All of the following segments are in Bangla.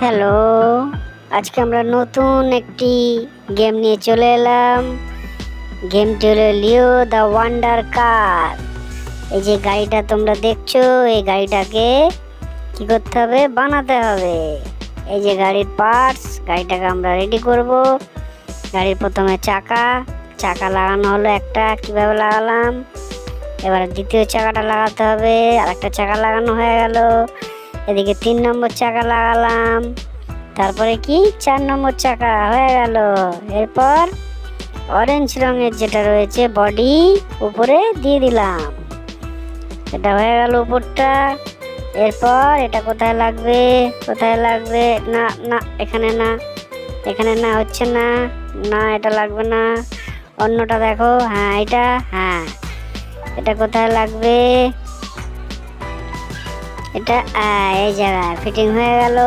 হ্যালো, আজকে আমরা নতুন একটি গেম নিয়ে চলে এলাম। গেমটি হলো লিও দ্য ওয়ান্ডার কার। এই যে গাড়িটা তোমরা দেখছো, এই গাড়িটাকে কি করতে হবে? বানাতে হবে। এই যে গাড়ির পার্টস, গাড়িটাকে আমরা রেডি করব। গাড়ির প্রথমে চাকা লাগানো হলো একটা, কিভাবে লাগালাম। এবার দ্বিতীয় চাকাটা লাগাতে হবে, আর একটা চাকা লাগানো হয়ে গেল। এদিকে 3 নম্বর চাকা লাগালাম, তারপরে কি 4 নম্বর চাকা হয়ে গেল। এরপর অরেঞ্জ রঙের যেটা রয়েছে বডি উপরে দিয়ে দিলাম, এটা হয়ে গেল উপরটা। এরপর এটা কোথায় লাগবে না না, এখানে না হচ্ছে না, এটা লাগবে না, অন্যটা দেখো। হ্যাঁ এটা কোথায় লাগবে? এটা এই জায়গায় ফিটিং হয়ে গেল।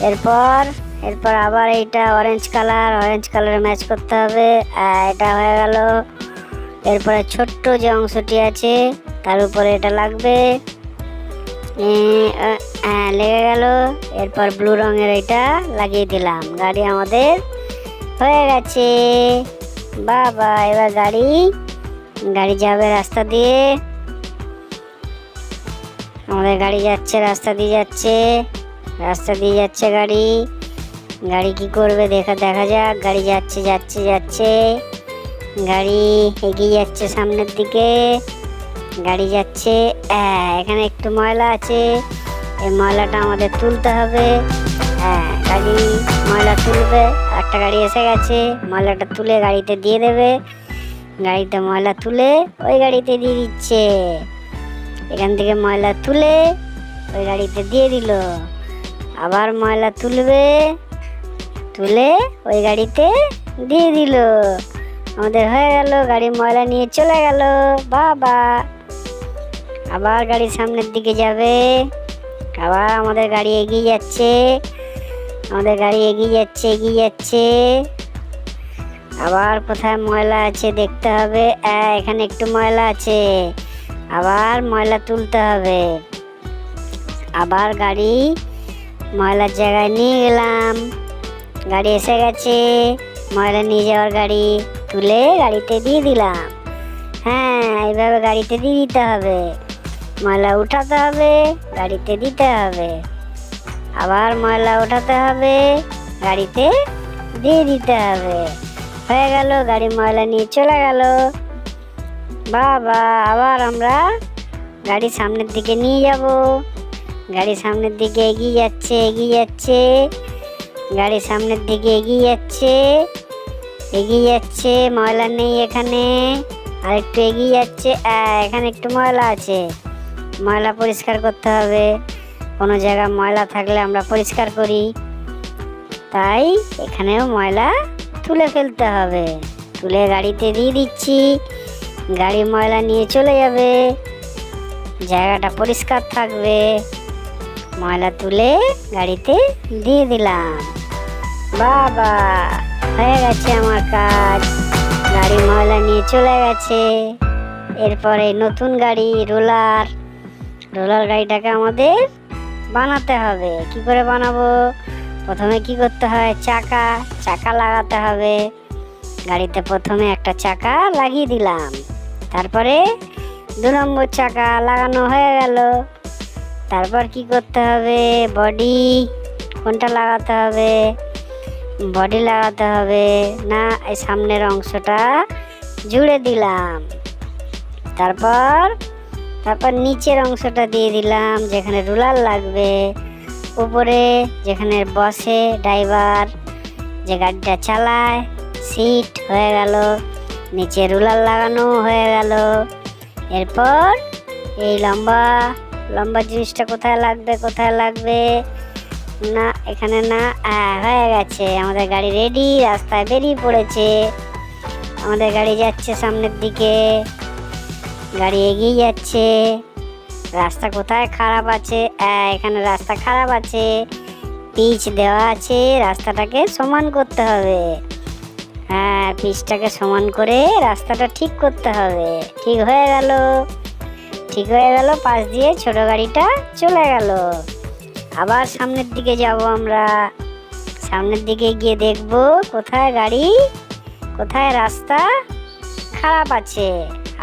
এরপর আবার এইটা অরেঞ্জ কালারে ম্যাচ করতে হবে। এটা হয়ে গেল। এরপরে ছোট্ট যে অংশটি আছে তার উপরে এটা লাগবে। লেগে গেল। এরপর ব্লু রঙের এটা লাগিয়ে দিলাম। গাড়ি আমাদের হয়ে গেছে। বাবা, এবার গাড়ি যাবে রাস্তা দিয়ে। আমাদের গাড়ি যাচ্ছে, রাস্তা দিয়ে যাচ্ছে গাড়ি কি করবে দেখা যাক। গাড়ি যাচ্ছে গাড়ি এগিয়ে যাচ্ছে সামনের দিকে। গাড়ি যাচ্ছে। এখানে একটু ময়লা আছে, এই ময়লাটা আমাদের তুলতে হবে। গাড়ি ময়লা তুলবে। একটা গাড়ি এসে গেছে, ময়লাটা তুলে গাড়িতে দিয়ে দেবে। গাড়িতে ময়লা তুলে ওই গাড়িতে দিয়ে দিচ্ছে। এখান থেকে ময়লা তুলে ওই গাড়িতে দিয়ে দিল। আবার ময়লা তুলে ওই গাড়িতে দিয়ে দিল। আমাদের হয়ে গেল। গাড়ি ময়লা নিয়ে চলে গেল। বাবা, আবার গাড়ি সামনের দিকে যাবে। আবার আমাদের গাড়ি এগিয়ে যাচ্ছে। আবার কোথায় ময়লা আছে দেখতে হবে। এখানে একটু ময়লা আছে, আবার ময়লা তুলতে হবে। আবার গাড়ি ময়লার জায়গায় নিয়ে গেলাম। গাড়ি এসে গেছে, ময়লা নিয়ে যাওয়ার গাড়ি তুলে গাড়িতে দিয়ে দিলাম। এইভাবে গাড়িতে দিয়ে দিতে হবে। ময়লা উঠাতে হবে, গাড়িতে দিতে হবে। আবার ময়লা উঠাতে হবে, গাড়িতে দিয়ে দিতে হবে। হয়ে গেল। গাড়ি ময়লা নিয়ে চলে গেল। বাবা, আবার আমরা গাড়ি সামনের দিকে নিয়ে যাব। গাড়ি সামনের দিকে এগিয়ে যাচ্ছে। গাড়ি সামনের দিকে এগিয়ে যাচ্ছে। ময়লা নেই এখানে, আর একটু এগিয়ে যাচ্ছে। এখানে একটু ময়লা আছে, ময়লা পরিষ্কার করতে হবে। কোনো জায়গায় ময়লা থাকলে আমরা পরিষ্কার করি, তাই এখানেও ময়লা তুলে ফেলতে হবে। তুলে গাড়িতে দিয়ে দিচ্ছি। গাড়ি ময়লা নিয়ে চলে যাবে, জায়গাটা পরিষ্কার থাকবে। ময়লা তুলে গাড়িতে দিয়ে দিলাম। বাবা, হয়ে গেছে আমার কাজ। গাড়ি ময়লা নিয়ে চলে গেছে। এরপরে নতুন গাড়ি রোলার গাড়িটাকে আমাদের বানাতে হবে। কি করে বানাবো? প্রথমে কি করতে হয়? চাকা লাগাতে হবে। গাড়িতে প্রথমে একটা চাকা লাগিয়ে দিলাম, তারপরে 2 নম্বর চাকা লাগানো হয়ে গেল। তারপর কি করতে হবে? বডি কোনটা লাগাতে হবে? বডি লাগাতে হবে না, এই সামনের অংশটা জুড়ে দিলাম। তারপর নিচের অংশটা দিয়ে দিলাম, যেখানে রুলার লাগবে। উপরে যেখানে বসে ড্রাইভার, যে গাড়িটা চালায়, সিট হয়ে গেল। নিচে রুলার লাগানো হয়ে গেল। এরপর এই লম্বা জিনিসটা কোথায় লাগবে না, এখানে না। হয়ে গেছে। আমাদের গাড়ি রেডি, রাস্তায় বেরিয়ে পড়েছে। আমাদের গাড়ি যাচ্ছে সামনের দিকে, গাড়ি এগিয়ে যাচ্ছে। রাস্তা কোথায় খারাপ আছে? এখানে রাস্তা খারাপ আছে, পিচ দেওয়া আছে। রাস্তাটাকে সমান করতে হবে। পিচটাকে সমান করে রাস্তাটা ঠিক করতে হবে। ঠিক হয়ে গেল। পাশ দিয়ে ছোট গাড়িটা চলে গেল। আবার সামনের দিকে যাব আমরা। সামনের দিকে গিয়ে দেখব কোথায় গাড়ি, কোথায় রাস্তা খারাপ আছে,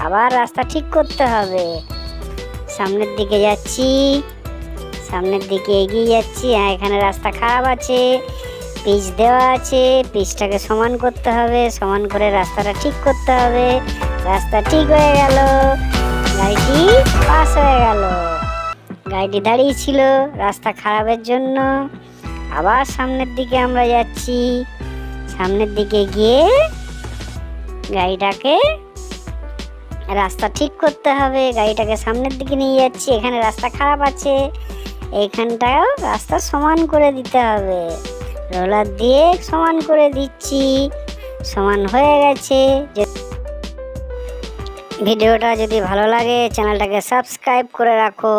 আবার রাস্তা ঠিক করতে হবে। সামনের দিকে যাচ্ছি, সামনের দিকে এগিয়ে যাচ্ছি। এখানে রাস্তা খারাপ আছে, পিচ দেওয়া আছে, পিচটাকে সমান করতে হবে, সমান করে রাস্তাটা ঠিক করতে হবে। রাস্তা ঠিক হয়ে গেল, গাড়িটি পাস হয়ে গেল। গাড়িটি দাঁড়িয়ে ছিল রাস্তা খারাপের জন্য। আবার সামনের দিকে আমরা যাচ্ছি। সামনের দিকে গিয়ে গাড়িটাকে রাস্তা ঠিক করতে হবে, গাড়িটাকে সামনের দিকে নিয়ে যাচ্ছি। এখানে রাস্তা খারাপ আছে, এইখানটাও রাস্তা সমান করে দিতে হবে। রোলার দিয়ে সমান করে দিচ্ছি, সমান হয়ে গেছে। ভিডিওটা যদি ভালো লাগে চ্যানেলটাকে সাবস্ক্রাইব করে রাখো।